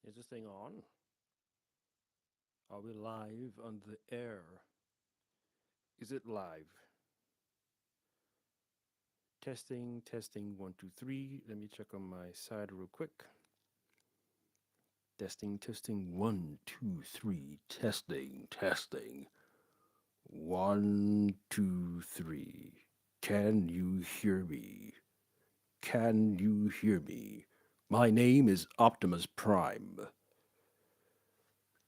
Is this thing on? Are we live on the air? Is it live? Testing, testing, one, two, three. Let me check on my side real quick. Testing, testing, one, two, three. Testing, testing. One, two, three. Can you hear me? Can you hear me? My name is Optimus Prime,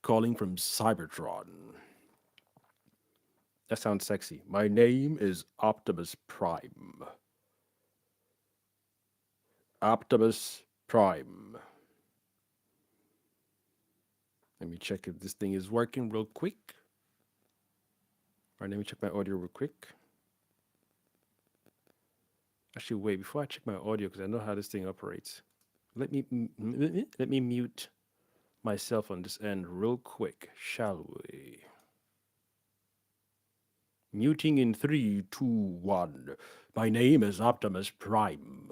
calling from Cybertron. That sounds sexy. My name is Optimus Prime. Optimus Prime. Let me check if this thing is working real quick. All right, let me check my audio real quick. Actually, wait, before I check my audio, because I know how this thing operates. Let me mute myself on this end real quick, shall we? Muting in 3, 2, 1. My name is Optimus Prime.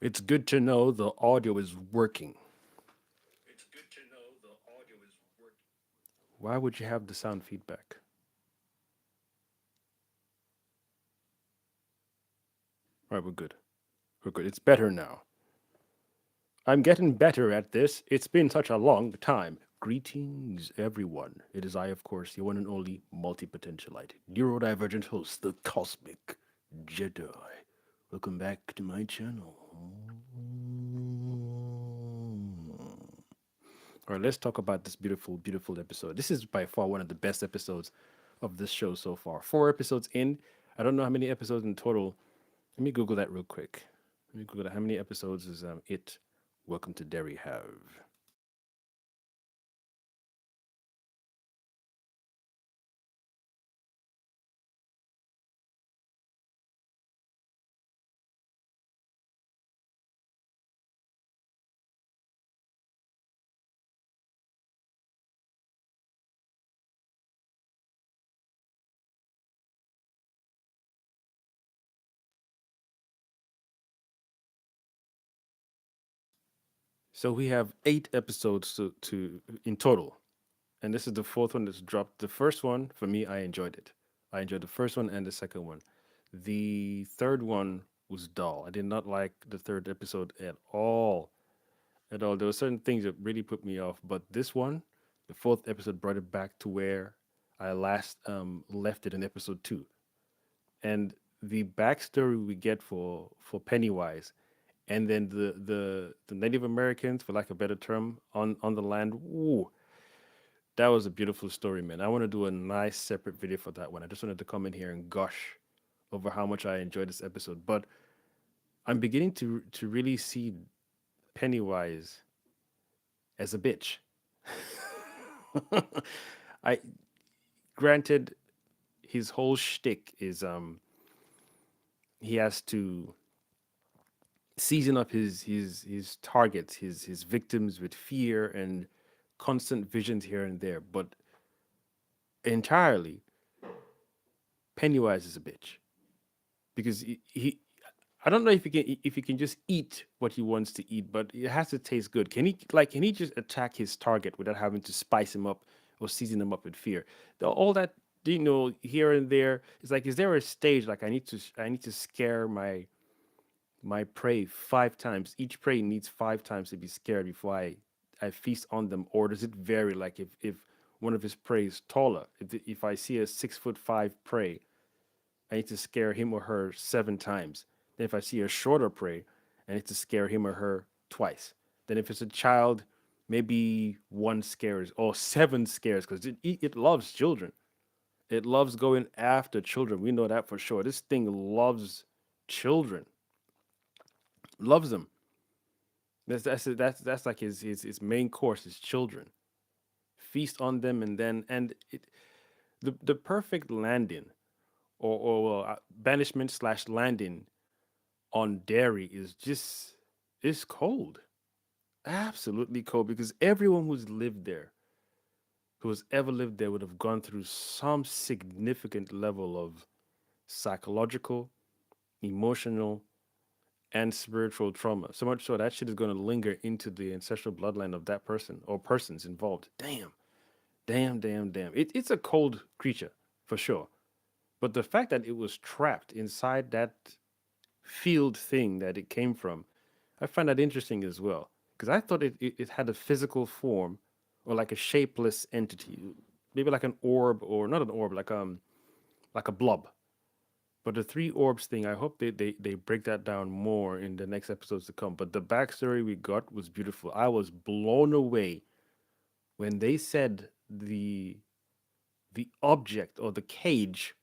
It's good to know the audio is working. It's good to know the audio is working. Why would you have the sound feedback? All right, we're good. We're good. It's better now. I'm getting better at this. It's been such a long time. Greetings, everyone. It is I, of course, your one and only multipotentialite, neurodivergent host, the Kosmic Jedi. Welcome back to my channel. All right, let's talk about this beautiful, beautiful episode. This is by far one of the best episodes of this show so far. 4 episodes in. I don't know how many episodes in total. Let me Google that real quick. Let me Google that. How many episodes is it? Welcome to Derry have? So we have 8 episodes to in total, and this is the fourth one that's dropped. The first one for me, I enjoyed it. I enjoyed the first one and the second one. The third one was dull. I did not like the third episode at all. At all. There were certain things that really put me off, but this one, the fourth episode, brought it back to where I last left it in episode 2. And the backstory we get for Pennywise, and then the Native Americans, for lack of a better term, on the land. Ooh, that was a beautiful story, man. I want to do a nice separate video for that one. I just wanted to come in here and gush over how much I enjoyed this episode. But I'm beginning to really see Pennywise as a bitch. I granted his whole shtick is he has to season up his targets, his victims with fear and constant visions here and there. But entirely, Pennywise is a bitch because he I don't know if he can just eat what he wants to eat, but it has to taste good. Can he just attack his target without having to spice him up or season him up with fear? All that here and there. It's like, is there a stage like I need to scare my prey 5 times? Each prey needs 5 times to be scared before I feast on them, or does it vary? Like if one of his prey is taller, if I see a 6'5" prey, I need to scare him or her 7 times. Then if I see a shorter prey, I need to scare him or her twice. Then if it's a child, maybe one scares or seven scares because it loves children. It loves going after children. We know that for sure. This thing loves children, loves them. That's like his main course is children. Feast on them, and then the perfect landing or banishment slash landing on Derry is just it's cold, absolutely cold because everyone who's lived there, who has ever lived there, would have gone through some significant level of psychological, emotional, and spiritual trauma. So much so that shit is going to linger into the ancestral bloodline of that person or persons involved. Damn, damn, damn, damn. It's a cold creature for sure. But the fact that it was trapped inside that field thing that it came from, I find that interesting as well. Because I thought it had a physical form or like a shapeless entity, maybe like an orb or not an orb, like a blob. But the three orbs thing, I hope they break that down more in the next episodes to come. But the backstory we got was beautiful. I was blown away when they said the object or the cage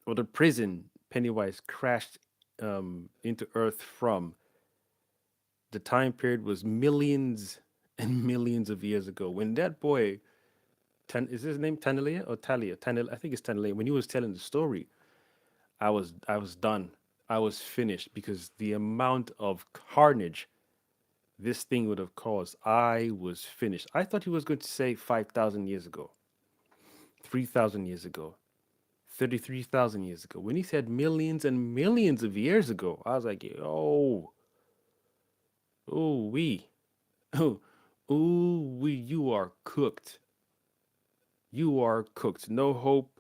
or the prison Pennywise crashed into Earth from. The time period was millions and millions of years ago. When that boy, is his name Tanalia or Talia? I think it's Tanalia. When he was telling the story, I was done. I was finished because the amount of carnage this thing would have caused, I was finished. I thought he was going to say 5,000 years ago, 3,000 years ago, 33,000 years ago. When he said millions and millions of years ago, I was like, oh, oh, oh, ooh, you are cooked. You are cooked. No hope,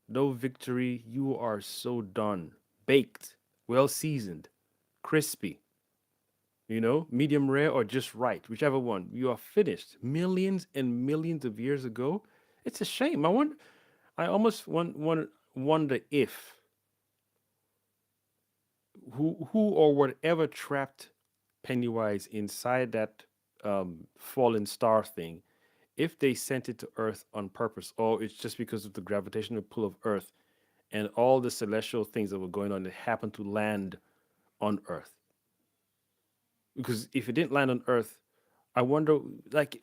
no victory. You are so done. Baked, well seasoned, crispy, medium rare or just right, whichever one. You are finished. Millions and millions of years ago. It's a shame. I almost wonder if who or whatever trapped Pennywise inside that fallen star thing, if they sent it to Earth on purpose, or it's just because of the gravitational pull of Earth and all the celestial things that were going on that happened to land on Earth. Because if it didn't land on Earth, I wonder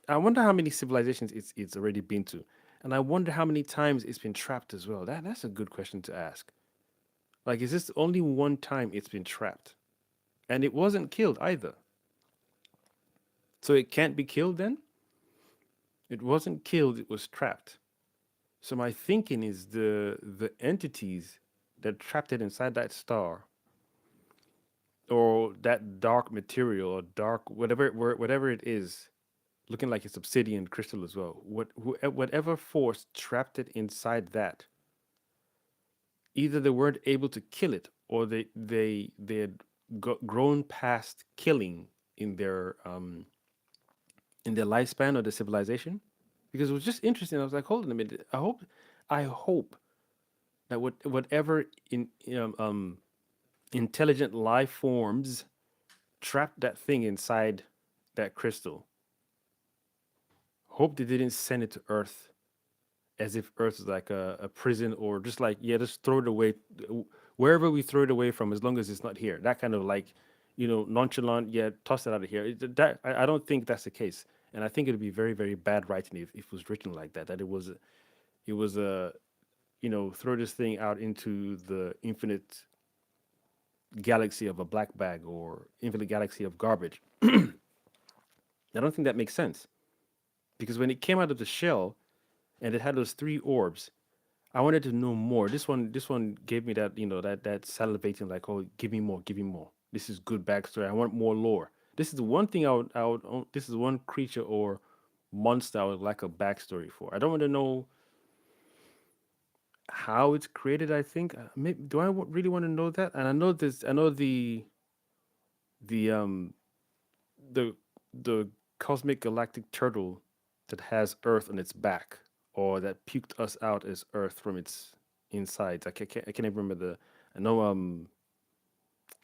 how many civilizations it's already been to, and I wonder how many times it's been trapped as well. That's a good question to ask. Like, is this only one time it's been trapped, and it wasn't killed either? So it can't be killed then? It wasn't killed. It was trapped. So my thinking is the entities that trapped it inside that star or that dark material or dark whatever it is, looking like it's obsidian crystal as well. Whatever force trapped it inside that, either they weren't able to kill it or they had grown past killing in their lifespan or the civilization. Because it was just interesting. I was like, hold on a minute. I hope that whatever intelligent life forms trapped that thing inside that crystal. Hope they didn't send it to Earth as if Earth is like a prison or just like, yeah, just throw it away wherever we throw it away from, as long as it's not here. That kind of like, nonchalant, yeah, toss it out of here. I don't think that's the case, and I think it would be very very bad writing if it was written like that. That it was a throw this thing out into the infinite galaxy of a black bag or infinite galaxy of garbage. I don't think that makes sense because when it came out of the shell and it had those three orbs, I wanted to know more. This one gave me that that salivating like, oh, give me more, give me more. This is good backstory. I want more lore. This is the one thing this is one creature or monster I would like a backstory for. I don't want to know how it's created. I think maybe, do I really want to know that? And I know this. I know the the the cosmic galactic turtle that has Earth on its back, or that puked us out as Earth from its insides. I can't even remember the. I know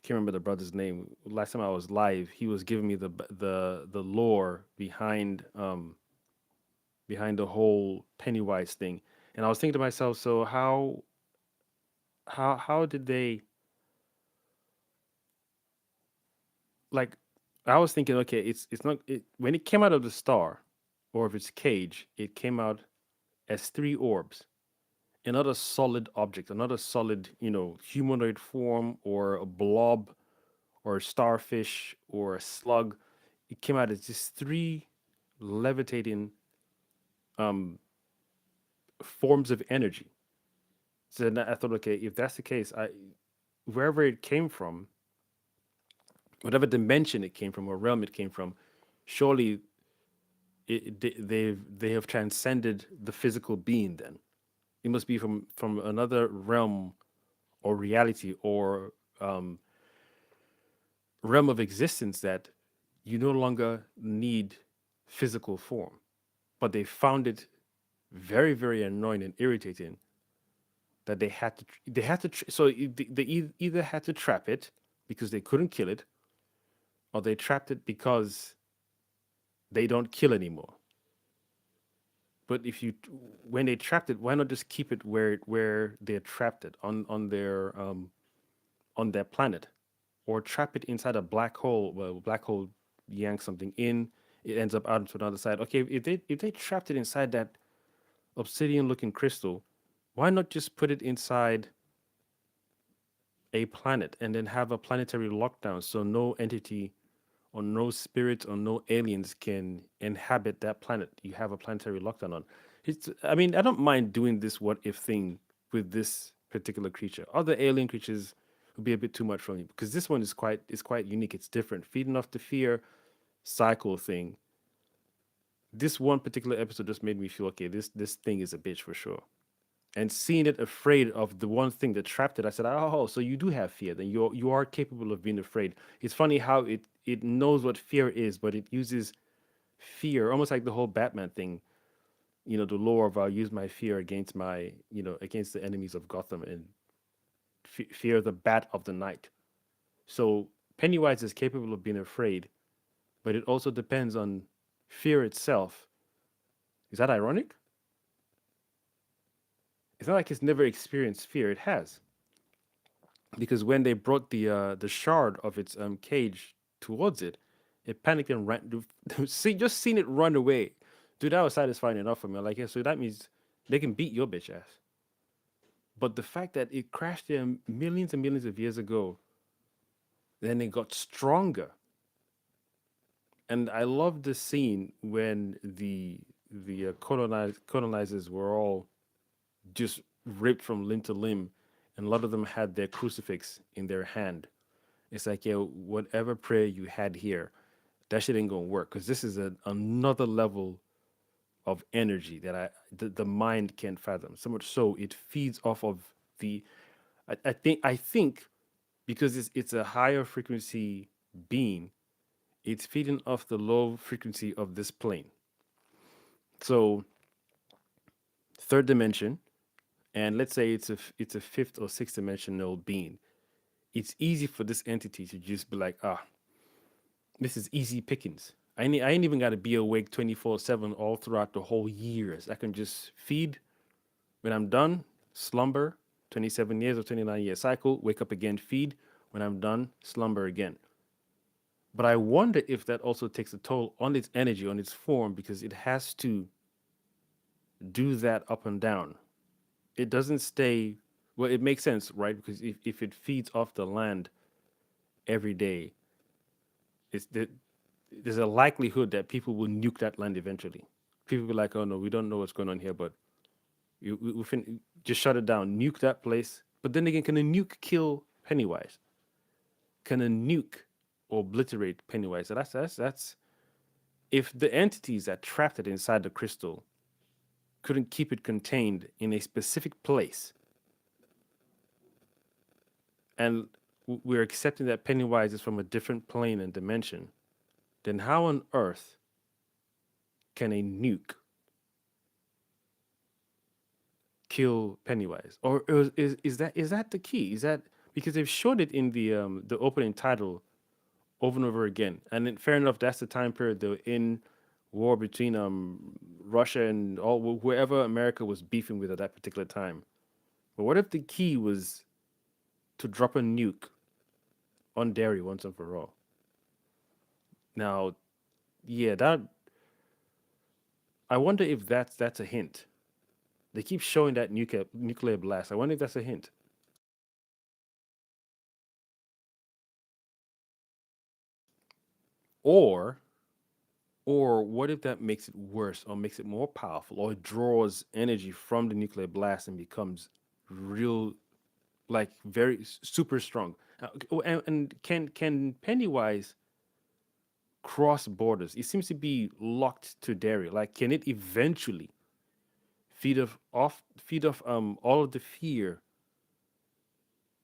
Can't remember the brother's name. Last time I was live, he was giving me the lore behind the whole Pennywise thing, and I was thinking to myself, so how did they like? I was thinking, okay, it's not when it came out of the star, or of its cage, it came out as three orbs, another solid object, another solid, humanoid form, or a blob, or a starfish, or a slug. It came out as just three levitating um, forms of energy. So then I thought, okay, if that's the case, wherever it came from, whatever dimension it came from or realm it came from, surely they have transcended the physical being. Then it must be from another realm or reality or realm of existence that you no longer need physical form. But they found it very, very annoying and irritating that so they either had to trap it because they couldn't kill it, or they trapped it because they don't kill anymore. But if you when they trapped it, why not just keep it where they trapped it on their planet, or trap it inside a black hole? Well, black hole yanks something in, it ends up out to another side. Okay, if they trapped it inside that obsidian looking crystal, why not just put it inside a planet and then have a planetary lockdown so no entity or no spirits or no aliens can inhabit that planet? You have a planetary lockdown on. I mean, I don't mind doing this what if thing with this particular creature. Other alien creatures would be a bit too much for me because this one is quite unique. It's different. Feeding off the fear cycle thing. This one particular episode just made me feel okay. This thing is a bitch for sure. And seeing it afraid of the one thing that trapped it, I said, "Oh, so you do have fear? Then you are capable of being afraid." It's funny how it knows what fear is, but it uses fear almost like the whole Batman thing. The lore of I'll use my fear against against the enemies of Gotham and fear the bat of the night. So Pennywise is capable of being afraid, but it also depends on fear itself. Is that ironic? It's not like it's never experienced fear. It has, because when they brought the shard of its cage towards it, it panicked and ran. See, just seeing it run away, dude, that was satisfying enough for me. I'm like, yeah, so that means they can beat your bitch ass. But the fact that it crashed there millions and millions of years ago, then it got stronger. And I love the scene when the colonizers were all just ripped from limb to limb, and a lot of them had their crucifix in their hand. It's like, yeah, whatever prayer you had here, that shit ain't gonna work because this is another level of energy that the mind can't fathom. So much so it feeds off of the. I think because it's a higher frequency being, it's feeding off the low frequency of this plane. So third dimension, and let's say it's a fifth or sixth dimensional being. It's easy for this entity to just be like, this is easy pickings. I ain't even got to be awake 24/7 all throughout the whole years. I can just feed when I'm done, slumber, 27 years or 29-year cycle, wake up again, feed. When I'm done, slumber again. But I wonder if that also takes a toll on its energy, on its form, because it has to do that up and down. It doesn't stay, well, it makes sense, right? Because if it feeds off the land every day, it's there's a likelihood that people will nuke that land eventually. People will be like, oh no, we don't know what's going on here, but just shut it down, nuke that place. But then again, can a nuke kill Pennywise? Can a nuke obliterate Pennywise? So that's if the entities that trapped it inside the crystal couldn't keep it contained in a specific place, and we're accepting that Pennywise is from a different plane and dimension, then how on earth can a nuke kill Pennywise? Or is that the key? Is that because they've shown it in the opening title over and over again. And then, fair enough, that's the time period they were in war between Russia and all whoever America was beefing with at that particular time. But what if the key was to drop a nuke on Derry once and for all? Now, yeah, that I wonder if that's a hint. They keep showing that nuclear blast. I wonder if that's a hint. Or or what if that makes it worse or makes it more powerful or it draws energy from the nuclear blast and becomes real, like very super strong. And can Pennywise cross borders? It seems to be locked to Derry. Like, can it eventually feed off all of the fear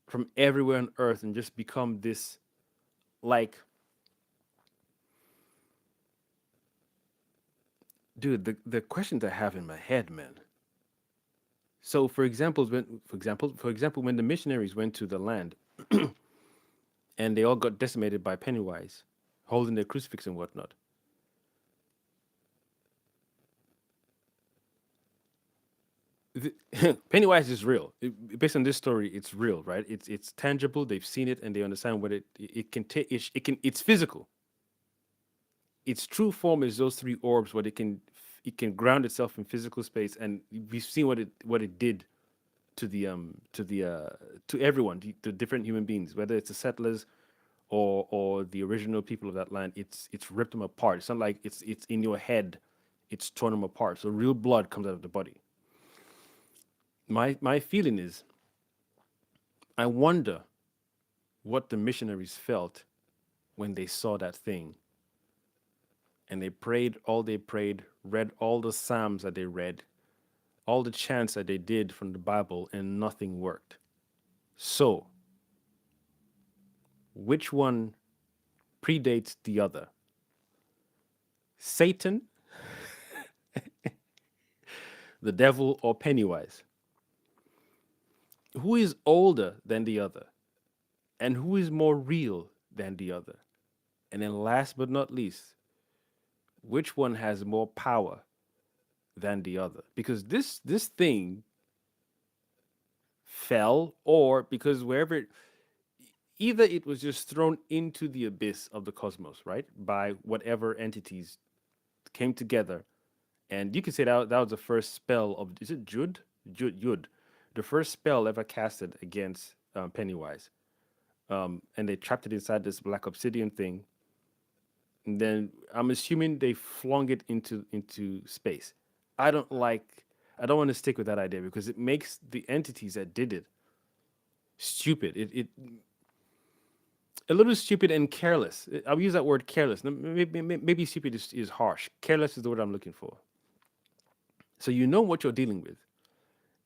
from everywhere on Earth and just become this, like, dude, the questions I have in my head, man. So, for example, when the missionaries went to the land and they all got decimated by Pennywise, holding their crucifix and whatnot, Pennywise is real. Based on this story, it's real, right? It's tangible. They've seen it and they understand what it can take. It can it's physical. Its true form is those three orbs, where it can ground itself in physical space, and we've seen what it did to everyone, to different human beings, whether it's the settlers or the original people of that land. It's ripped them apart. It's not like it's in your head. It's torn them apart. So real blood comes out of the body. My feeling is, I wonder what the missionaries felt when they saw that thing and they prayed all they prayed, read all the psalms that they read, all the chants that they did from the Bible, and nothing worked. So, which one predates the other? Satan, the devil, or Pennywise? Who is older than the other? And who is more real than the other? And then, last but not least, which one has more power than the other? Because this thing fell, or because wherever either it was just thrown into the abyss of the cosmos, right, by whatever entities came together. And you could say that was the first spell of, is it Yud, the first spell ever casted against Pennywise. And they trapped it inside this black obsidian thing. And then I'm assuming they flung it into space. I don't like. I don't want to stick with that idea because it makes the entities that did it stupid. It a little stupid and careless. I'll use that word careless. Maybe stupid is harsh. Careless is the word I'm looking for. So you know what you're dealing with.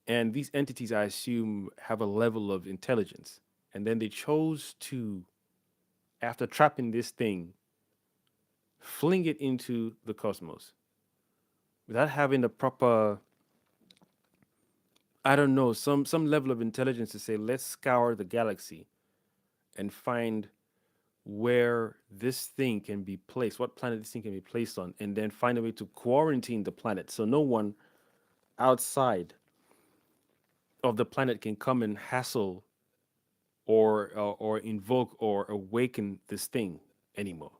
And these entities, I assume, have a level of intelligence. And then they chose to, after trapping this thing, fling it into the cosmos without having the proper, I don't know, some level of intelligence to say, let's scour the galaxy and find where this thing can be placed, what planet this thing can be placed on, and then find a way to quarantine the planet so no one outside of the planet can come and hassle or invoke or awaken this thing anymore.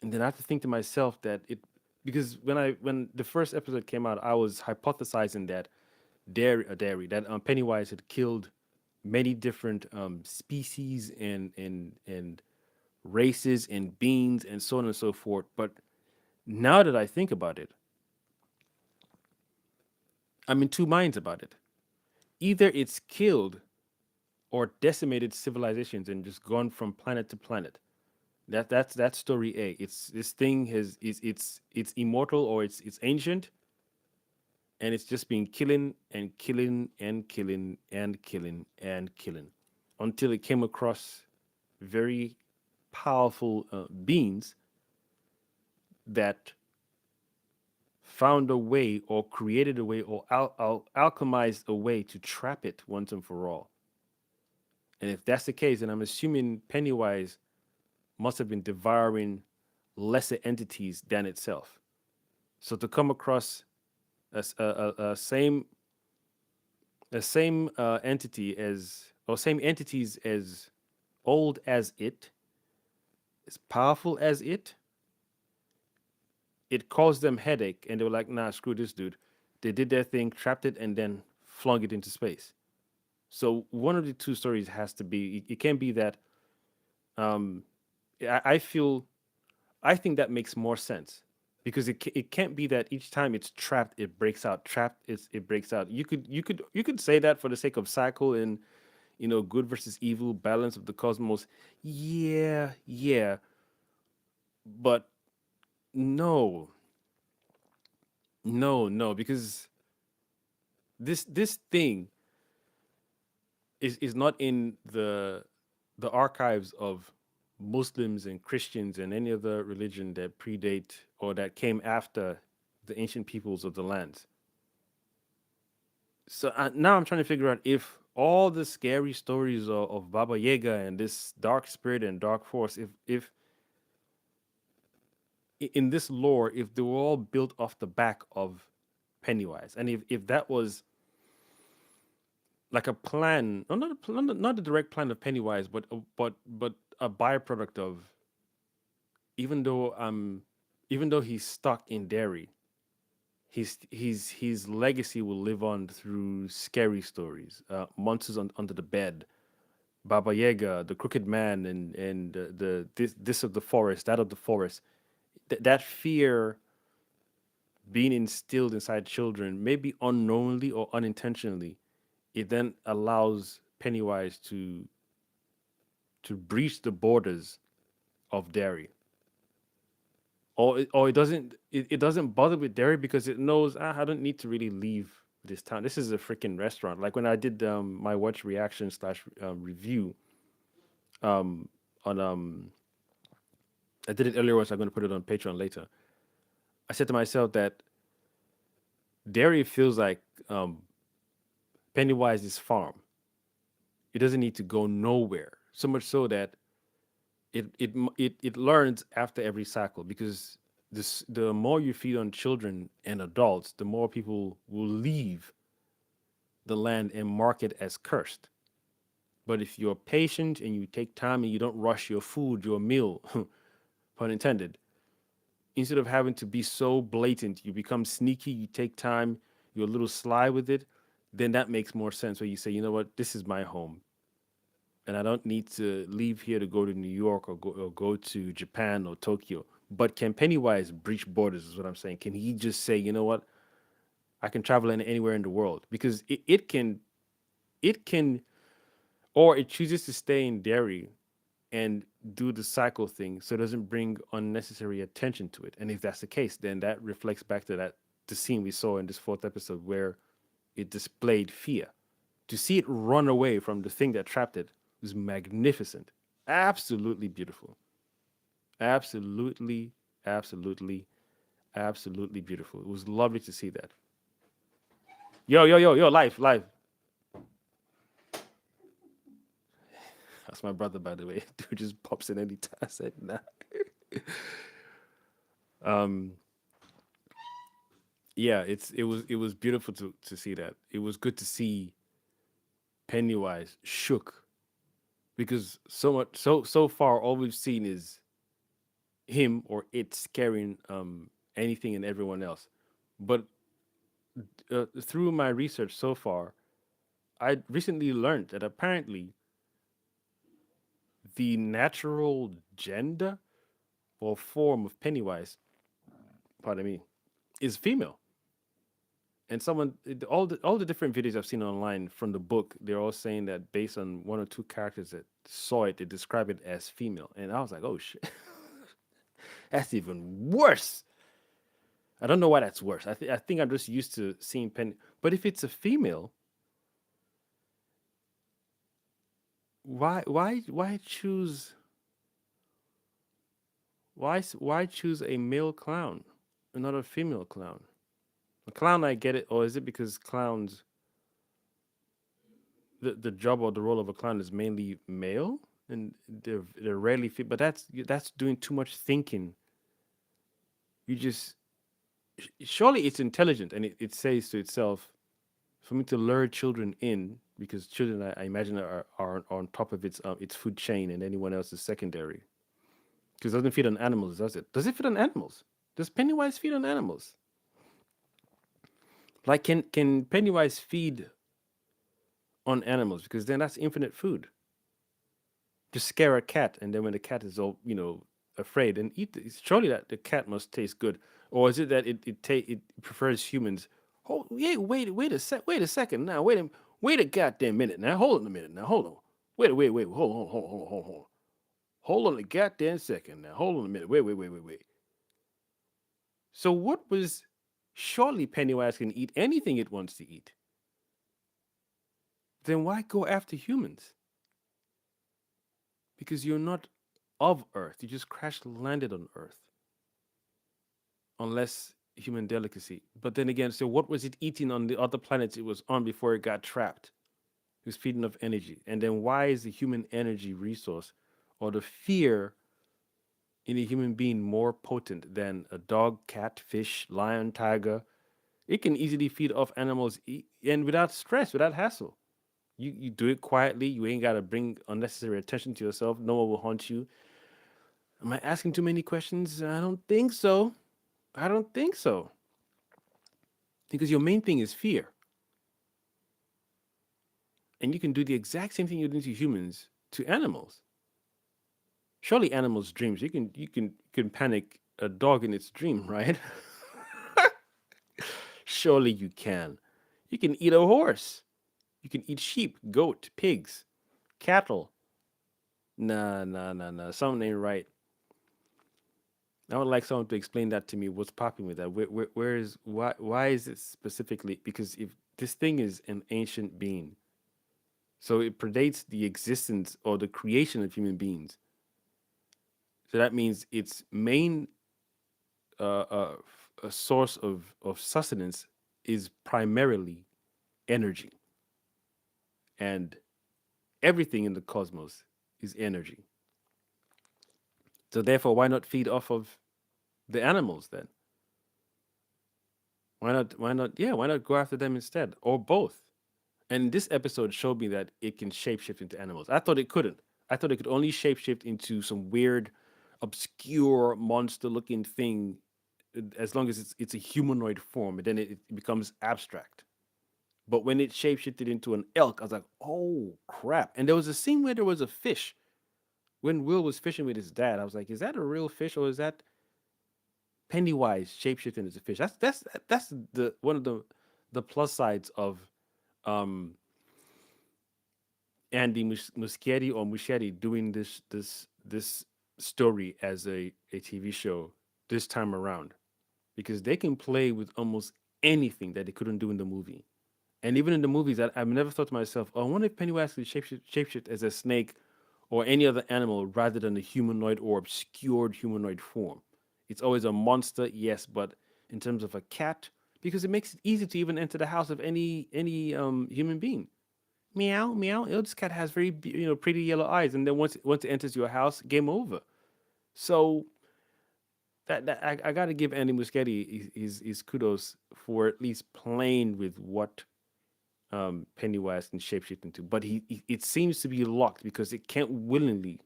And then I have to think to myself that it, because when the first episode came out, I was hypothesizing that Derry, that Pennywise had killed many different species and races and beings and so on and so forth. But now that I think about it, I'm in two minds about it. Either it's killed or decimated civilizations and just gone from planet to planet. That's story A. It's this thing has is it's immortal, or it's ancient, and it's just been killing and killing and killing and killing and killing until it came across very powerful beings that found a way or created a way or alchemized a way to trap it once and for all. And if that's the case, then I'm assuming Pennywise must have been devouring lesser entities than itself. So to come across a same entity as or same entities as old as it, as powerful as it caused them headache, and they were like, "Nah, screw this dude." They did their thing, trapped it, and then flung it into space. So one of the two stories has to be. It can't be that. Um, I feel. I think that makes more sense because it can't be that each time it's trapped, it breaks out. Trapped, it breaks out. You could say that for the sake of cycle and good versus evil balance of the cosmos. Yeah, yeah, but no, no, no, because this thing is not in the archives of Muslims and Christians and any other religion that predate or that came after the ancient peoples of the lands. So now I'm trying to figure out if all the scary stories of Baba Yaga and this dark spirit and dark force, if in this lore, if they were all built off the back of Pennywise, and if that was like a plan, no, not not a direct plan of Pennywise, but a byproduct of even though even though he's stuck in Derry, his legacy will live on through scary stories, monsters under the bed, Baba Yaga, the Crooked Man, and the this of the forest, that of the forest. That fear being instilled inside children, maybe unknowingly or unintentionally, it then allows Pennywise to breach the borders of Derry. Or it doesn't bother with Derry because it knows I don't need to really leave this town. This is a freaking restaurant. Like when I did my watch reaction slash review um, on I did it earlier, so I'm going to put it on Patreon later. I said to myself that Derry feels like Pennywise's farm. It doesn't need to go nowhere. So much so that it learns after every cycle because the more you feed on children and adults, the more people will leave the land and mark it as cursed. But if you're patient and you take time and you don't rush your food, your meal, pun intended, instead of having to be so blatant, you become sneaky, you take time, you're a little sly with it, then that makes more sense where you say, you know what, this is my home. And I don't need to leave here to go to New York or go to Japan or Tokyo. But can Pennywise breach borders? Is what I'm saying. Can he just say, you know what, I can travel anywhere in the world because it can, or it chooses to stay in Derry and do the cycle thing, so it doesn't bring unnecessary attention to it. And if that's the case, then that reflects back to that the scene we saw in this fourth episode where it displayed fear. To see it run away from the thing that trapped it was magnificent. Absolutely beautiful. Absolutely, absolutely, absolutely beautiful. It was lovely to see that. Yo, yo, yo, yo, life, life. That's my brother, by the way. Dude just pops in anytime. I said, nah. Um, yeah, it was beautiful to see that. It was good to see Pennywise shook because so far all we've seen is him or it scaring anything and everyone else. But through my research so far, I recently learned that apparently the natural gender or form of Pennywise, pardon me, is female. And all the different videos I've seen online from the book, they're all saying that based on one or two characters that saw it, they describe it as female. And I was like, oh shit, that's even worse. I don't know why that's worse. I think I'm just used to seeing Penny. But if it's a female, why choose why choose a male clown and not a female clown? A clown, I get it. Or is it because clowns the job or the role of a clown is mainly male, and they're rarely fit. But that's doing too much thinking. You just surely it's intelligent, and it says to itself, for me to lure children in, because children, I imagine, are on top of its food chain, and anyone else is secondary. Because it doesn't feed on animals, does it? Does it feed on animals? Does Pennywise feed on animals? Like, can Pennywise feed on animals? Because then that's infinite food. Just scare a cat, and then when the cat is all afraid, and eat it. Surely that the cat must taste good, or is it that it prefers humans? Oh yeah, wait a second now, wait a goddamn minute now, hold on a minute now, hold on, wait, hold on a goddamn second now, hold on a minute, wait. So what was? Surely Pennywise can eat anything it wants to eat. Then why go after humans? Because you're not of Earth. You just crash landed on Earth. Unless human delicacy. But then again, so what was it eating on the other planets it was on before it got trapped? It was feeding off energy. And then why is the human energy resource or the fear in a human being more potent than a dog, cat, fish, lion, tiger? It can easily feed off animals and without stress, without hassle. You do it quietly. You ain't got to bring unnecessary attention to yourself. No one will haunt you. Am I asking too many questions? I don't think so. I don't think so. Because your main thing is fear. And you can do the exact same thing you do to humans to animals. Surely animals' dreams. You can panic a dog in its dream, right? Surely you can. You can eat a horse. You can eat sheep, goat, pigs, cattle. Nah. Something ain't right. I would like someone to explain that to me. What's popping with that? Where is why is it specifically? Because if this thing is an ancient being, so it predates the existence or the creation of human beings. So that means its main a source of sustenance is primarily energy, and everything in the cosmos is energy. So therefore, why not feed off of the animals then? Why not? Why not? Yeah, why not go after them instead, or both? And this episode showed me that it can shapeshift into animals. I thought it couldn't. I thought it could only shapeshift into some weird, obscure, monster-looking thing, as long as it's a humanoid form, and then it becomes abstract. But when it shapeshifted into an elk, I was like, oh crap! And there was a scene where there was a fish. When Will was fishing with his dad, I was like, is that a real fish or is that Pennywise shapeshifting as a fish? That's the one of the plus sides of um Andy Muschietti or Muschietti doing this story as a TV show this time around, because they can play with almost anything that they couldn't do in the movie. And even in the movies, I've never thought to myself, oh, I wonder if Pennywise could shapeshift as a snake or any other animal rather than a humanoid or obscured humanoid form. It's always a monster, yes, but in terms of a cat, because it makes it easy to even enter the house of any human being. Meow, meow. Oh, this cat has very pretty yellow eyes, and then once it enters your house, game over. So that I got to give Andy Muschietti his kudos for at least playing with what Pennywise can shapeshift into. But it seems to be locked because it can't willingly.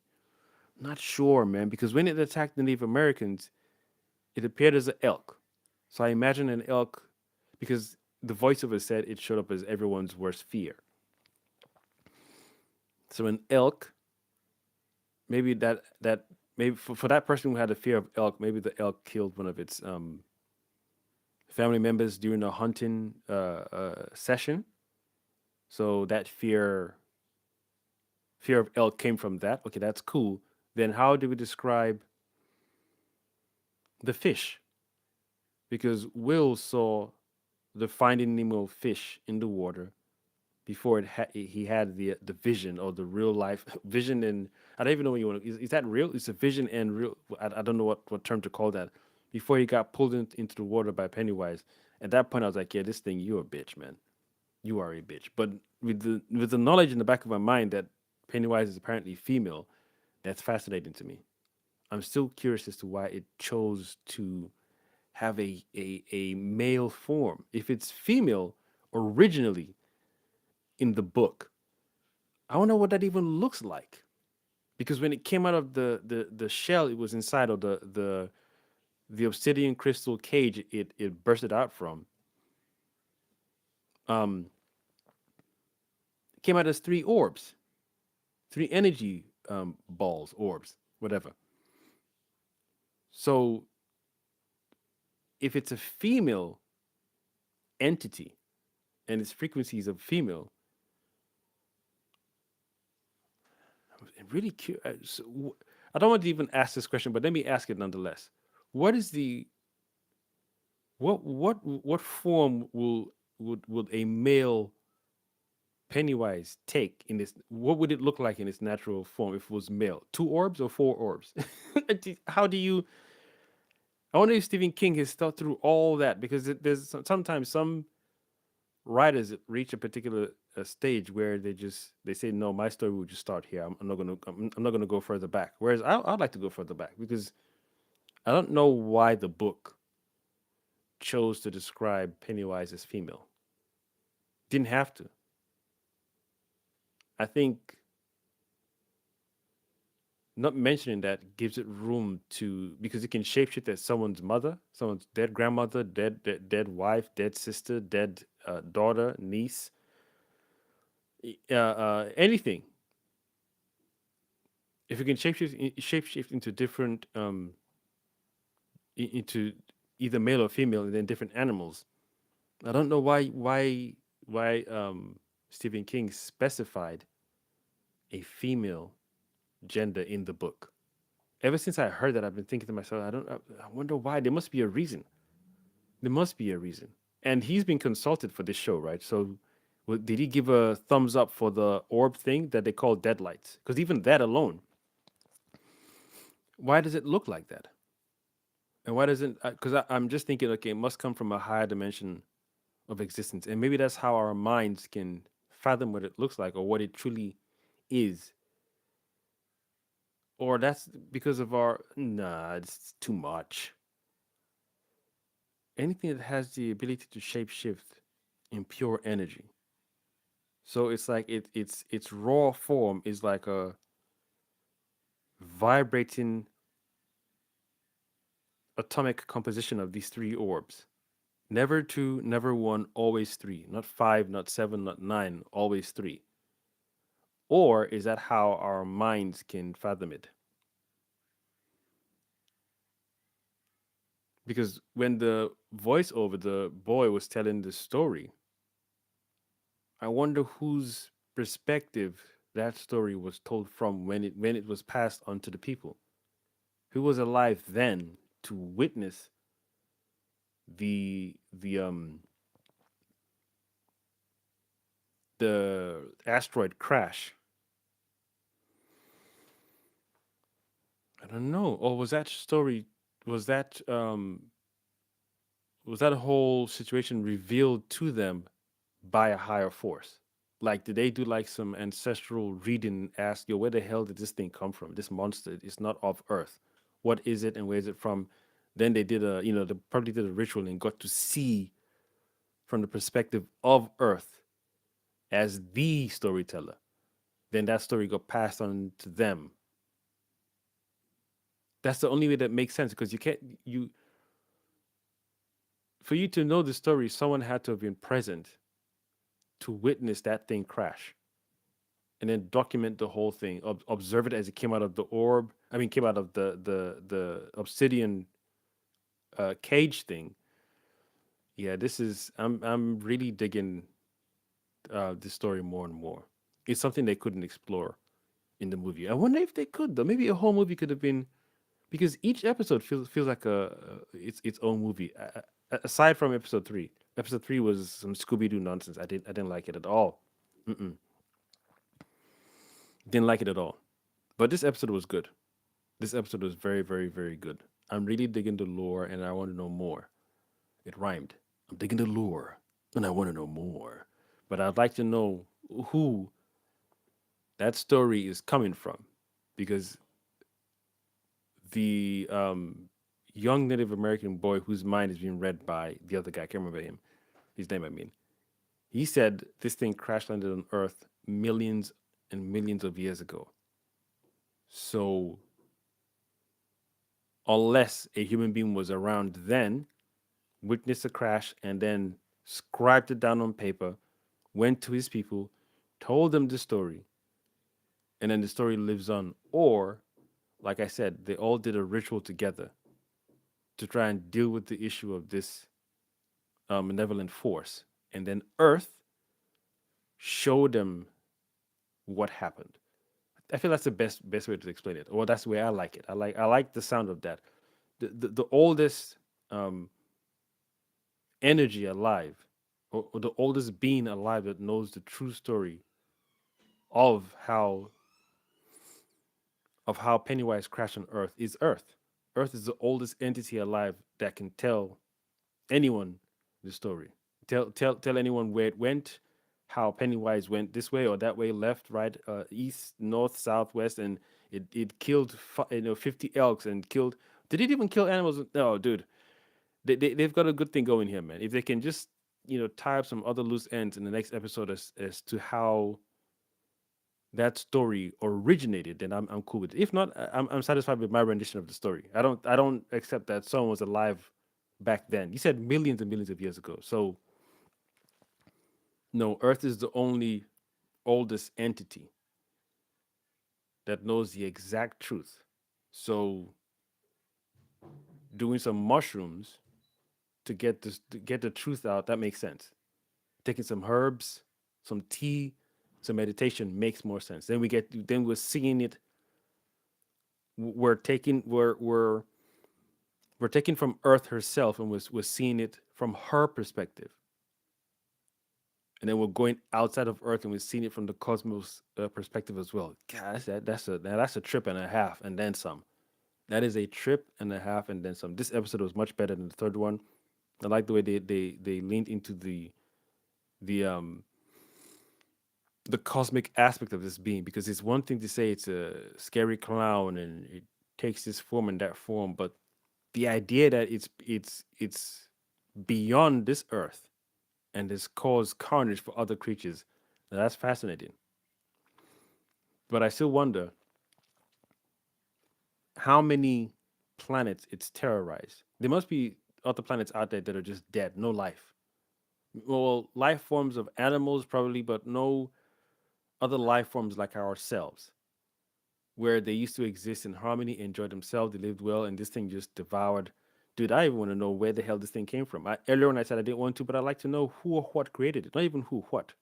Not sure, man. Because when it attacked the Native Americans, it appeared as an elk. So I imagine an elk, because the voiceover said it showed up as everyone's worst fear. So an elk, maybe that maybe for that person who had a fear of elk, maybe the elk killed one of its family members during a hunting session. So that fear of elk came from that. Okay, that's cool. Then how do we describe the fish? Because Will saw the Finding Nemo fish in the water before he had the vision or the real life vision. And I don't even know what you want to, is that real? It's a vision and real. I don't know what term to call that. Before he got pulled into the water by Pennywise. At that point, I was like, yeah, this thing, you a bitch, man. You are a bitch. But with the knowledge in the back of my mind that Pennywise is apparently female, that's fascinating to me. I'm still curious as to why it chose to have a male form. If it's female originally in the book, I don't know what that even looks like. Because when it came out of the shell it was inside of the obsidian crystal cage it bursted out from, um, it came out as three orbs, three energy balls, orbs, whatever. So if it's a female entity and its frequencies of female, I'm really curious. So, I don't want to even ask this question, but let me ask it nonetheless. What is the what form will would a male Pennywise take in this? What would it look like in its natural form if it was male? Two orbs or four orbs? How do you? I wonder if Stephen King has thought through all that because there's sometimes some writers reach a particular stage where they say no, my story will just start here. I'm not gonna go further back. Whereas I'd like to go further back because I don't know why the book chose to describe Pennywise as female. Didn't have to. I think not mentioning that gives it room to because it can shapeshift as someone's mother, someone's dead grandmother, dead wife, dead sister, dead daughter, niece, anything. If it can shapeshift into different into either male or female, and then different animals. I don't know why Stephen King specified a female gender in the book. Ever since I heard that, I've been thinking to myself, I wonder why. There must be a reason. There must be a reason. And he's been consulted for this show, right? So, did he give a thumbs up for the orb thing that they call deadlights? Because even that alone, why does it look like that? And why doesn't? Because I'm just thinking, okay, it must come from a higher dimension of existence, and maybe that's how our minds can fathom what it looks like or what it truly is, or that's because of our nah, it's too much. Anything that has the ability to shapeshift in pure energy. So it's like its raw form is like a vibrating atomic composition of these three orbs. Never two, never one, always three. Not five, not seven, not nine, always three. Or is that how our minds can fathom it? Because when the voiceover, the boy was telling the story, I wonder whose perspective that story was told from when it was passed on to the people. Who was alive then to witness the the asteroid crash? I don't know. Or was that story was that whole situation revealed to them by a higher force? Like, did they do like some ancestral reading? Ask, yo, where the hell did this thing come from? This monster is not of Earth. What is it, and where is it from? Then they did they probably did a ritual and got to see from the perspective of Earth as the storyteller. Then that story got passed on to them. That's the only way that makes sense because you can't you for you to know the story, someone had to have been present to witness that thing crash and then document the whole thing. Observe it as it came out of the orb. I mean, came out of the obsidian cage thing. Yeah, this is. I'm really digging this story more and more. It's something they couldn't explore in the movie. I wonder if they could though. Maybe a whole movie could have been because each episode feels like its own movie. Aside from episode three was some Scooby Doo nonsense. I didn't like it at all. Mm-mm. Didn't like it at all. But this episode was good. This episode was very, very, very good. I'm really digging the lore and I want to know more. It rhymed. I'm digging the lore and I want to know more. but I'd like to know who that story is coming from, because the young Native American boy whose mind is being read by the other guy, I can't remember his name. I mean, he said this thing crash landed on Earth millions and millions of years ago. So unless a human being was around then, witnessed a crash, and then scribed it down on paper, went to his people, told them the story, and then the story lives on. Or, like I said, they all did a ritual together to try and deal with the issue of this malevolent force. And then Earth showed them what happened. I feel that's the best way to explain it. Or that's the way I like it. I like the sound of that. The oldest um, energy alive, or the oldest being alive that knows the true story of how Pennywise crashed on Earth is Earth. Earth is the oldest entity alive that can tell anyone the story. Tell anyone where it went, how Pennywise went this way or that way, left, right, east, north, south, west, and it killed 50 elks and killed. Did it even kill animals? No, dude. They've got a good thing going here, man. If they can just tie up some other loose ends in the next episode as to how that story originated, then I'm cool with it. If not, I'm satisfied with my rendition of the story. I don't accept that someone was alive back then. You said millions and millions of years ago. So no, Earth is the only oldest entity that knows the exact truth. So doing some mushrooms to get the truth out, that makes sense. Taking some herbs, some tea, some meditation makes more sense. Then we're seeing it. We're taking from Earth herself, and we're seeing it from her perspective. And then we're going outside of Earth, and we're seeing it from the cosmos perspective as well. God, that's a trip and a half, and then some. That is a trip and a half, and then some. This episode was much better than the third one. I like the way they leaned into the um the cosmic aspect of this being, because it's one thing to say it's a scary clown and it takes this form and that form, but the idea that it's beyond this earth and has caused carnage for other creatures, that's fascinating. But I still wonder how many planets it's terrorized. There must be other planets out there that are just dead, no life. Well, life forms of animals probably, but no other life forms like ourselves, where they used to exist in harmony, enjoy themselves, they lived well, and this thing just devoured. Dude, I even want to know where the hell this thing came from. Earlier on, I said I didn't want to, but I'd like to know who or what created it. Not even who, what.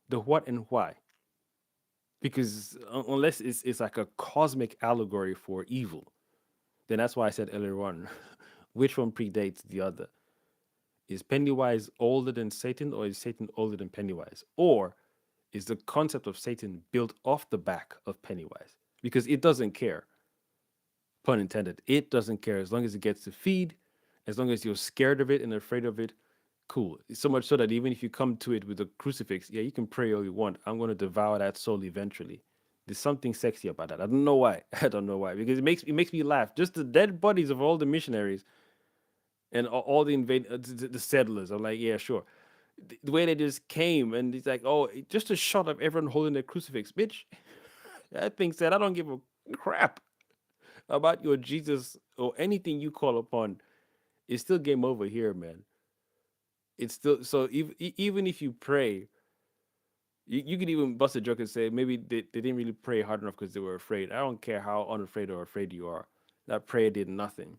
The what and why. Because unless it's like a cosmic allegory for evil, then that's why I said earlier on, which one predates the other? Is Pennywise older than Satan, or is Satan older than Pennywise? Or is the concept of Satan built off the back of Pennywise? Because it doesn't care, pun intended. It doesn't care as long as it gets to feed, as long as you're scared of it and afraid of it. Cool. So much so that even if you come to it with a crucifix, yeah, you can pray all you want. I'm going to devour that soul eventually. There's something sexy about that. I don't know why. I don't know why. Because it makes me laugh. Just the dead bodies of all the missionaries and all the the settlers. I'm like, yeah, sure. The way they just came and it's like, oh, just a shot of everyone holding their crucifix, bitch. That thing said, I don't give a crap about your Jesus or anything you call upon. It's still game over here, man. It's still so. Even if you pray, you could even bust a joke and say maybe they didn't really pray hard enough because they were afraid. I don't care how unafraid or afraid you are. That prayer did nothing.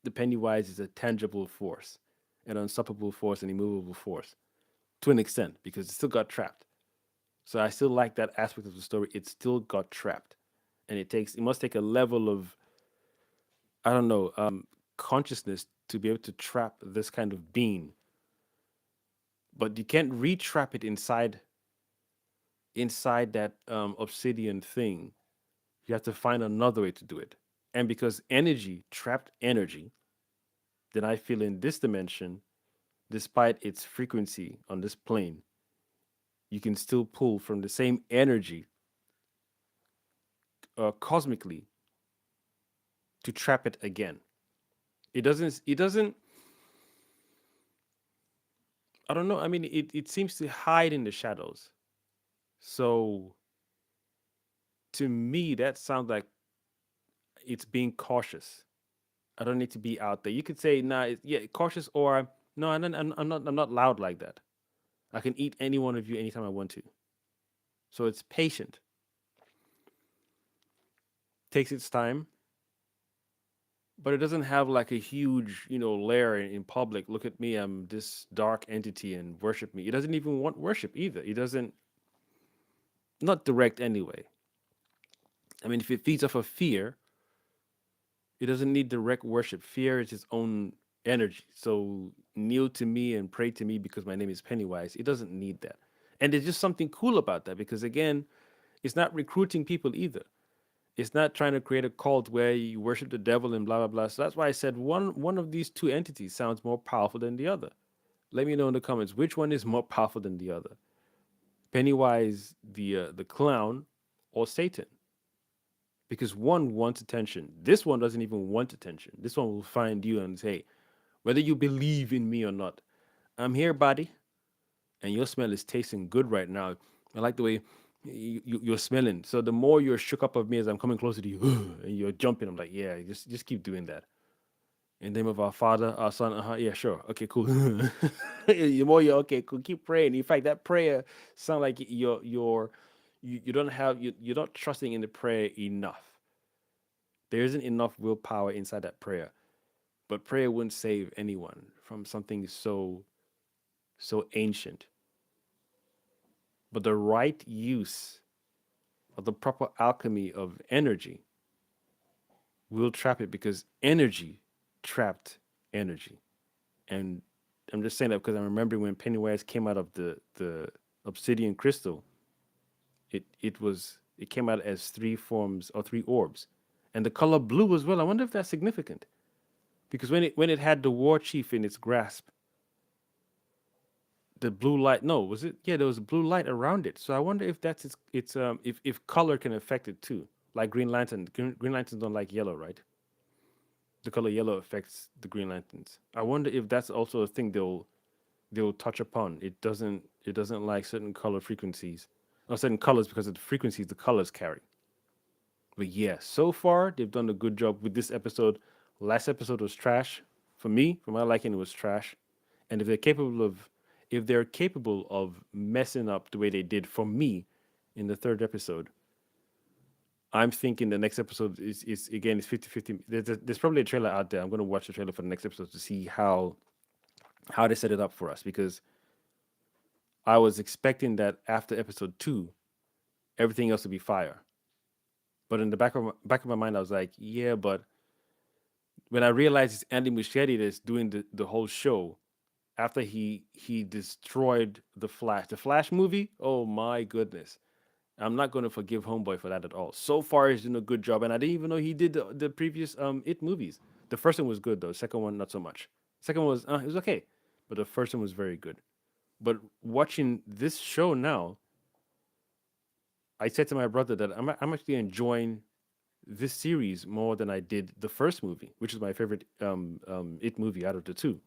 The Pennywise is a tangible force, an unstoppable force, an immovable force to an extent because it still got trapped. So I still like that aspect of the story. It still got trapped, and it must take a level of, I don't know, consciousness to be able to trap this kind of being. But you can't retrap it inside that obsidian thing. You have to find another way to do it. And because energy trapped energy, then I feel in this dimension despite its frequency on this plane, you can still pull from the same energy cosmically to trap it again. It doesn't. It doesn't. I don't know. I mean, it seems to hide in the shadows. So to me, that sounds like it's being cautious. I don't need to be out there. You could say, nah, yeah, cautious, or no, I'm not loud like that. I can eat any one of you anytime I want to. So it's patient, takes its time, but it doesn't have like a huge, layer in public. Look at me, I'm this dark entity and worship me. It doesn't even want worship either. It doesn't, not direct anyway. I mean, if it feeds off of fear, it doesn't need direct worship. Fear is its own energy. So kneel to me and pray to me because my name is Pennywise. It doesn't need that. And there's just something cool about that because again, it's not recruiting people either. It's not trying to create a cult where you worship the devil and blah blah blah. So that's why I said one of these two entities sounds more powerful than the other. Let me know in the comments which one is more powerful than the other. Pennywise, the clown, or Satan? Because one wants attention. This one doesn't even want attention. This one will find you and say, whether you believe in me or not, I'm here, buddy, and your smell is tasting good right now. I like the way you're smelling. So the more you're shook up of me as I'm coming closer to you, and you're jumping, I'm like, yeah, just keep doing that. In the name of our Father, our Son, yeah, sure, okay, cool. The more you're okay, cool, keep praying. In fact, that prayer sound like you don't have you're not trusting in the prayer enough. There isn't enough willpower inside that prayer. But prayer wouldn't save anyone from something so ancient. But the right use of the proper alchemy of energy will trap it because energy trapped energy. And I'm just saying that because I'm remembering when Pennywise came out of the obsidian crystal, it came out as three forms or three orbs. And the color blue as well. I wonder if that's significant. Because when it had the war chief in its grasp, the blue light, no, was it, yeah, there was a blue light around it. So I wonder if that's it's if color can affect it too, like Green Lantern. Green Lanterns don't like yellow, right? The color yellow affects the Green Lanterns. I wonder if that's also a thing they'll touch upon. It doesn't like certain color frequencies or certain colors because of the frequencies the colors carry. But yeah, so far they've done a good job with this episode. Last episode was trash for me. For my liking, it was trash. And if they're capable of messing up the way they did for me in the third episode, I'm thinking the next episode is again is 50-50. There's probably a trailer out there. I'm gonna watch the trailer for the next episode to see how they set it up for us because I was expecting that after episode two, everything else would be fire. But in the back of my mind, I was like, yeah, but when I realized it's Andy Muschietti that's doing the whole show, after he destroyed the Flash movie, oh my goodness. I'm not going to forgive Homeboy for that at all. So far, he's doing a good job, and I didn't even know he did the previous It movies. The first one was good though. Second one, not so much. Second one was it was okay, but the first one was very good. But watching this show now, I said to my brother that I'm actually enjoying this series more than I did the first movie, which is my favorite It movie out of the two.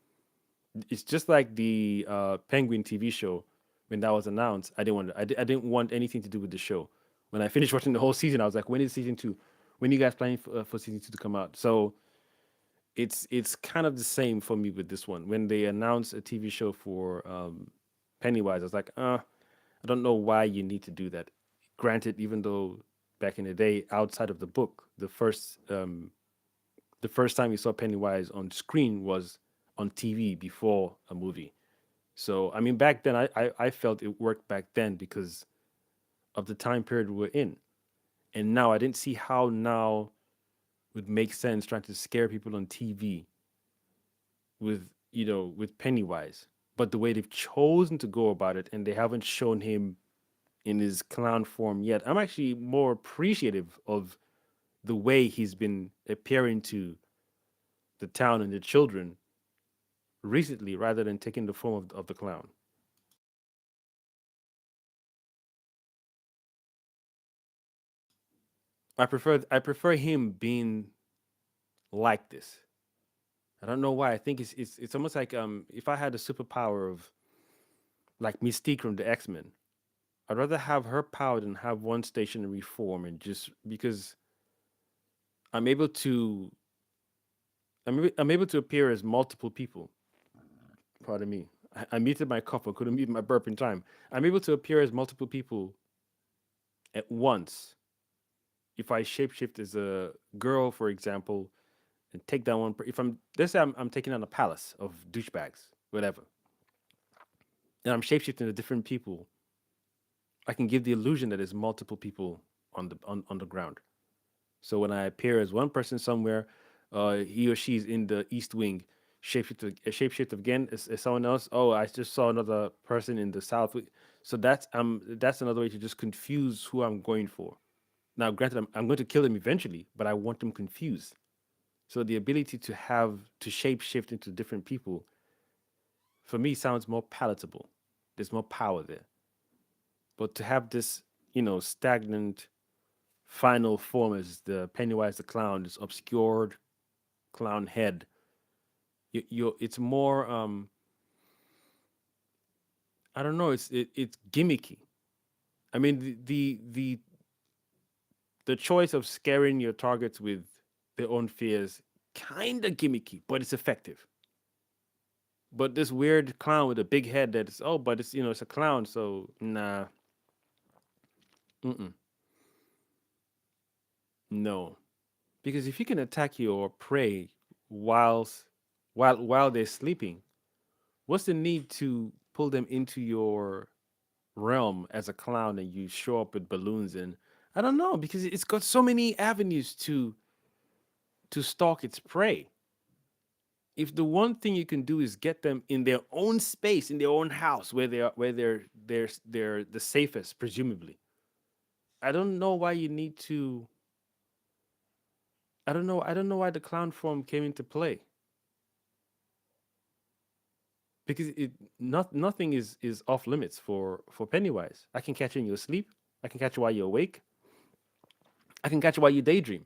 It's just like the Penguin TV show when that was announced. I didn't want anything to do with the show. When I finished watching the whole season, I was like, when is season two? When are you guys planning for season two to come out? So it's kind of the same for me with this one. When they announced a TV show for Pennywise, I was like, I don't know why you need to do that. Granted, even though back in the day, outside of the book, the first time you saw Pennywise on screen was on TV before a movie. So I mean, back then I felt it worked back then because of the time period we're in, and now I didn't see how now would make sense trying to scare people on TV with Pennywise. But the way they've chosen to go about it, and they haven't shown him in his clown form yet, I'm actually more appreciative of the way he's been appearing to the town and the children recently rather than taking the form of the clown. I prefer him being like this. I don't know why. I think it's almost like if I had a superpower of like Mystique from the X-Men, I'd rather have her power than have one stationary form and just because I'm able to I'm able to appear as multiple people. Pardon me. I muted my cough. I couldn't mute my burp in time. I'm able to appear as multiple people at once. If I shapeshift as a girl, for example, and take down one, if I'm let's say I'm taking on a palace of douchebags, whatever, and I'm shapeshifting to different people, I can give the illusion that there's multiple people on the ground. So when I appear as one person somewhere, he or she's in the east wing, shapeshift again as someone else. Oh, I just saw another person in the south wing. So that's another way to just confuse who I'm going for. Now, granted, I'm going to kill them eventually, but I want them confused. So the ability to have to shapeshift into different people for me sounds more palatable. There's more power there. But to have this, stagnant final form as the Pennywise the clown, this obscured clown head, it's more I don't know, it's gimmicky. I mean the choice of scaring your targets with their own fears kind of gimmicky, but it's effective. But this weird clown with a big head that's but it's it's a clown, so nah, mm-mm, no. Because if you can attack your prey whilst while they're sleeping, what's the need to pull them into your realm as a clown and you show up with balloons and I don't know because it's got so many avenues to stalk its prey. If the one thing you can do is get them in their own space, in their own house, where they're the safest, presumably. I don't know why you need to. I don't know. I don't know why the clown form came into play because nothing is off limits for Pennywise. I can catch you in your sleep. I can catch you while you're awake. I can catch you while you daydream,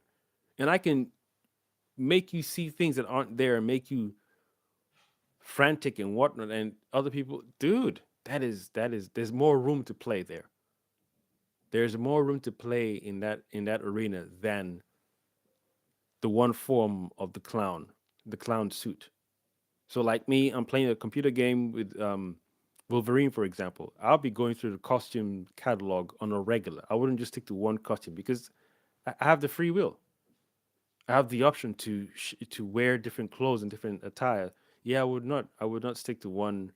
and I can make you see things that aren't there and make you frantic and whatnot. And other people, dude, that is. There's more room to play there. There's more room to play in that arena than the one form of the clown suit. So like me, I'm playing a computer game with Wolverine, for example. I'll be going through the costume catalog on a regular. I wouldn't just stick to one costume because I have the free will. I have the option to wear different clothes and different attire. Yeah, I would not. I would not stick to one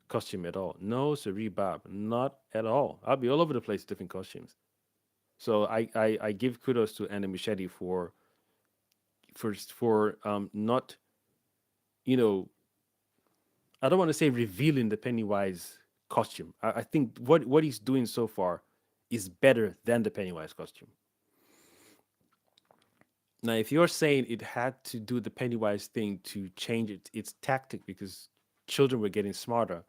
costume at all. No, siree, Bob, not at all. I'll be all over the place, different costumes. So I give kudos to Anna Machete for not you know I don't want to say revealing the Pennywise costume. I think what he's doing so far is better than the Pennywise costume. Now, if you're saying it had to do the Pennywise thing to change its tactic because children were getting smarter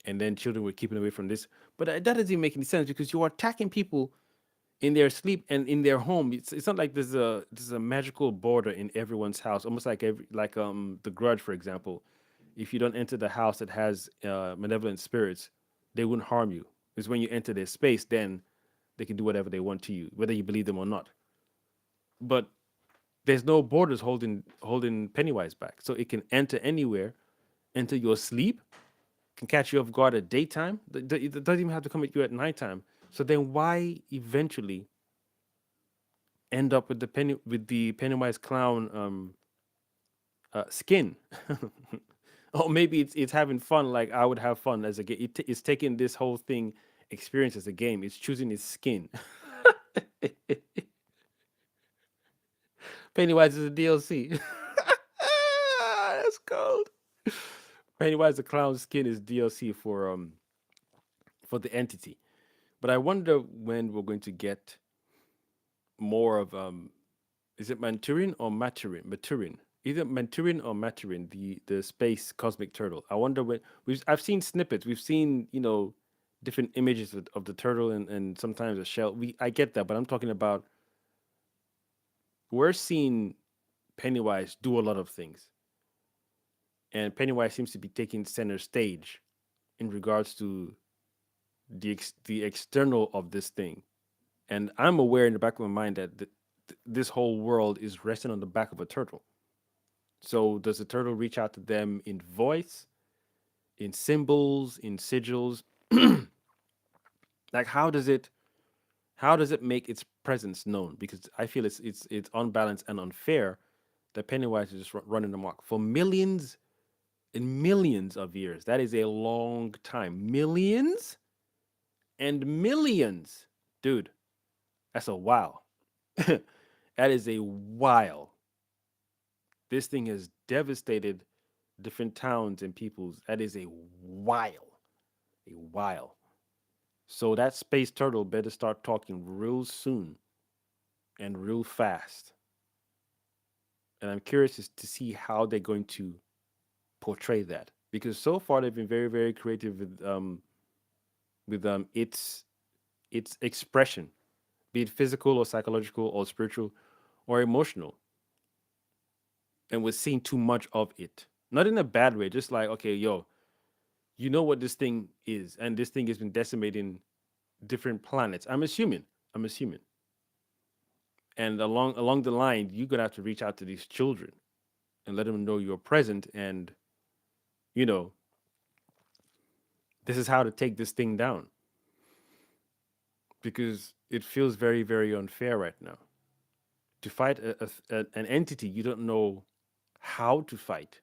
and then children were keeping away from this, but that doesn't even make any sense because you're attacking people in their sleep and in their home. It's not like there's a magical border in everyone's house, almost like the Grudge, for example. If you don't enter the house that has malevolent spirits, they wouldn't harm you. It's when you enter their space, then they can do whatever they want to you, whether you believe them or not. But there's no borders holding Pennywise back, so it can enter anywhere, enter your sleep, can catch you off guard at daytime. It doesn't even have to come at you at nighttime. So then, why eventually end up with the Pennywise clown skin? Or maybe it's having fun like I would have fun as a game. It's taking this whole thing experience as a game. It's choosing its skin. Pennywise is a DLC. That's cold. Pennywise the clown skin is DLC for the entity. But I wonder when we're going to get more of is it Manturin or Maturin? Maturin. either Manturin or Maturin, the space cosmic turtle. I wonder when I've seen snippets. We've seen different images of the turtle and sometimes a shell. I get that, but I'm talking about we're seeing Pennywise do a lot of things, and Pennywise seems to be taking center stage in regards to the external of this thing. And I'm aware in the back of my mind that this whole world is resting on the back of a turtle. So does the turtle reach out to them in voice, in symbols, in sigils? Like how does it make its presence known? Because I feel it's unbalanced and unfair that Pennywise is just running amok for millions and millions of years. That is a long time. Millions and millions. Dude, that's a while. That is a while. This thing has devastated different towns and peoples. That is a while. A while. So that space turtle better start talking real soon and real fast. And I'm curious to see how they're going to portray that because so far they've been very very creative with its expression, be it physical or psychological or spiritual or emotional, and we're seeing too much of it. Not in a bad way, just like okay, yo, you know what this thing is, and this thing has been decimating different planets. I'm assuming, and along the line, you're gonna have to reach out to these children and let them know you're present, and you know this is how to take this thing down because it feels very very unfair right now to fight an entity you don't know how to fight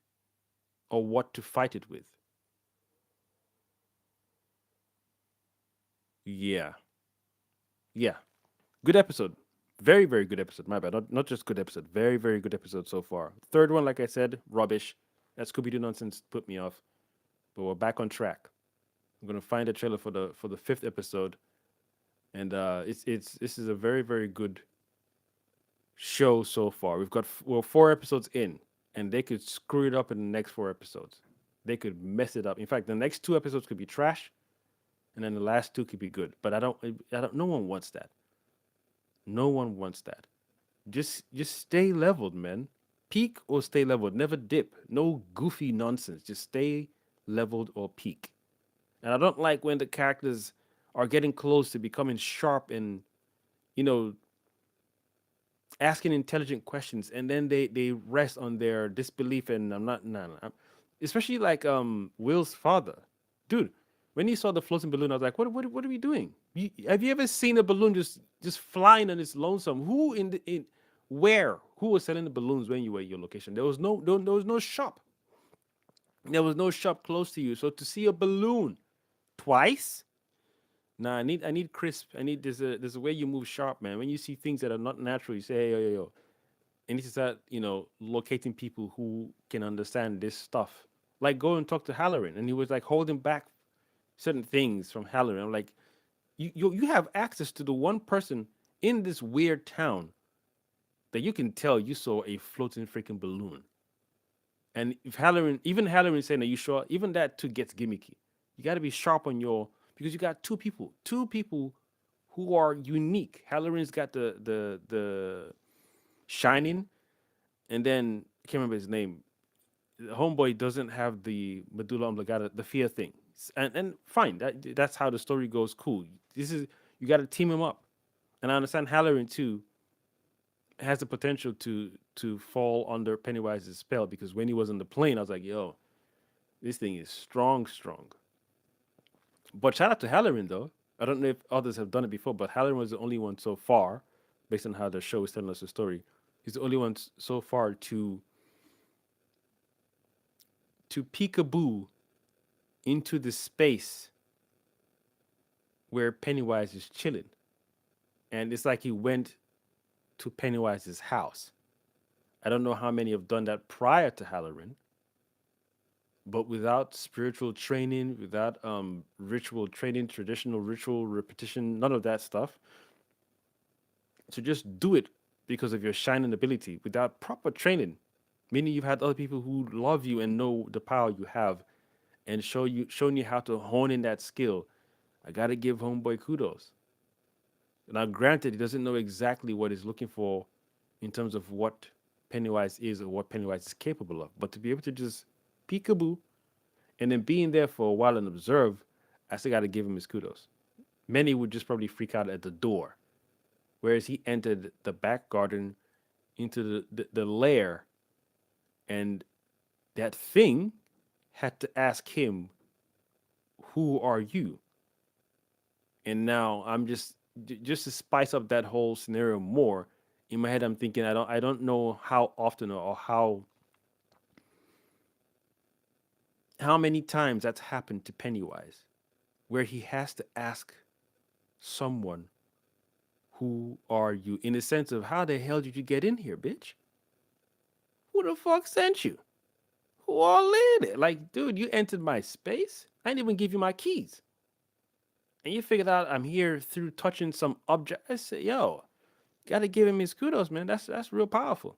or what to fight it with. Yeah, yeah, good episode. Very very good episode. My bad. Not just good episode. Very very good episode so far. Third one, like I said, rubbish. That Scooby Doo nonsense put me off. But we're back on track. I'm gonna find a trailer for the fifth episode, and it's this is a very very good show so far. We've got 4 episodes in, and they could screw it up in the next 4 episodes. They could mess it up. In fact, the next 2 episodes could be trash, and then the last two could be good. But I don't. No one wants that. No one wants that. Just stay leveled, man. Peak or stay leveled. Never dip. No goofy nonsense. Just stay leveled or peak. And I don't like when the characters are getting close to becoming sharp and you know asking intelligent questions, and then they rest on their disbelief. And I'm not, no, no, especially like Will's father, dude. When he saw the floating balloon, I was like, what are we doing? Have you ever seen a balloon just flying on its lonesome? Who in where who was selling the balloons when you were at your location? There was no shop. There was no shop close to you. So to see a balloon twice, nah, I need crisp. I need there's a way you move sharp, man. When you see things that are not natural, you say, hey, yo, yo, yo. And need to start, locating people who can understand this stuff. Like go and talk to Halloran, and he was like holding back certain things from Halloran. I'm like, you have access to the one person in this weird town that you can tell you saw a floating freaking balloon. And if Halloran, even Halloran saying, "Are you sure?" Even that too gets gimmicky. You got to be sharp on your because you got two people who are unique. Halloran's got the shining, and then I can't remember his name. The homeboy doesn't have the medulla oblongata, the fear thing, and fine. That's how the story goes. Cool. This is you got to team him up, and I understand Halloran too has the potential to fall under Pennywise's spell because when he was on the plane, I was like, yo, this thing is strong, strong. But shout out to Halloran though. I don't know if others have done it before, but Halloran was the only one so far, based on how the show is telling us the story. He's the only one so far to peekaboo into the space where Pennywise is chilling. And it's like he went to Pennywise's house. I don't know how many have done that prior to Halloran, but without spiritual training, without ritual training, traditional ritual repetition, none of that stuff. So just do it because of your shining ability without proper training. Meaning you've had other people who love you and know the power you have and showing you how to hone in that skill. I gotta give homeboy kudos. Now, granted, he doesn't know exactly what he's looking for in terms of what Pennywise is or what Pennywise is capable of, but to be able to just peekaboo and then being there for a while and observe, I still gotta give him his kudos. Many would just probably freak out at the door, whereas he entered the back garden into the lair, and that thing had to ask him, "Who are you?" And now I'm just to spice up that whole scenario more. In my head, I'm thinking I don't know how often or how many times that's happened to Pennywise, where he has to ask someone, "Who are you?" In the sense of how the hell did you get in here, bitch? Who the fuck sent you? Who all in it? Like, dude, you entered my space. I didn't even give you my keys, and you figured out I'm here through touching some object. I said, yo, gotta give him his kudos, man. That's real powerful.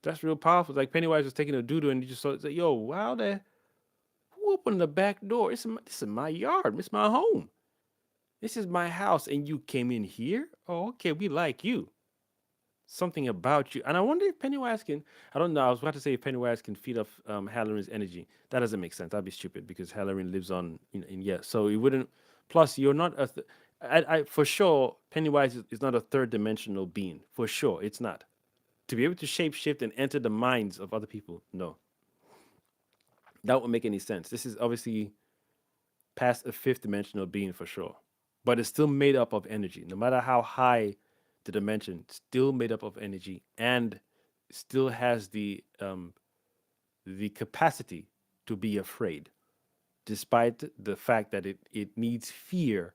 That's real powerful. Like Pennywise was taking a doodle and he just said, yo, wow, who opened the back door? This is my yard. It's my home. This is my house. And you came in here? Oh, okay. We like you. Something about you. And I wonder if Pennywise can, I don't know. I was about to say if Pennywise can feed off Halloran's energy. That doesn't make sense. That'd be stupid because Halloran lives on, yeah. So it wouldn't, plus you're not for sure, Pennywise is not a third dimensional being. For sure. It's not. To be able to shapeshift and enter the minds of other people, no, that won't make any sense. This is obviously past a fifth dimensional being for sure, but it's still made up of energy. No matter how high the dimension, still made up of energy and still has the capacity to be afraid, despite the fact that it needs fear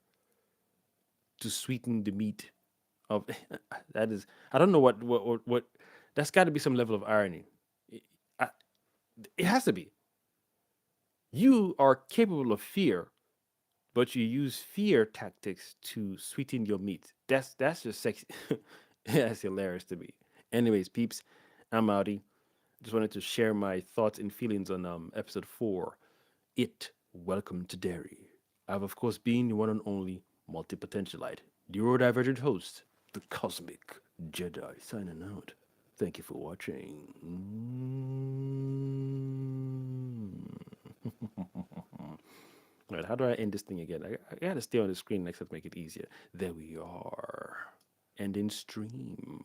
to sweeten the meat of that is I don't know what that's got to be some level of irony. It, I, it has to be. You are capable of fear, but you use fear tactics to sweeten your meat. That's just sexy. That's hilarious to me. Anyways, peeps, I'm outie. Just wanted to share my thoughts and feelings on episode 4. It Welcome to Derry. I've of course been your one and only multipotentialite, neurodivergent host, the Kosmic Jedi, signing out. Thank you for watching. Right, how do I end this thing again? I gotta stay on the screen next to make it easier. There we are. End in stream.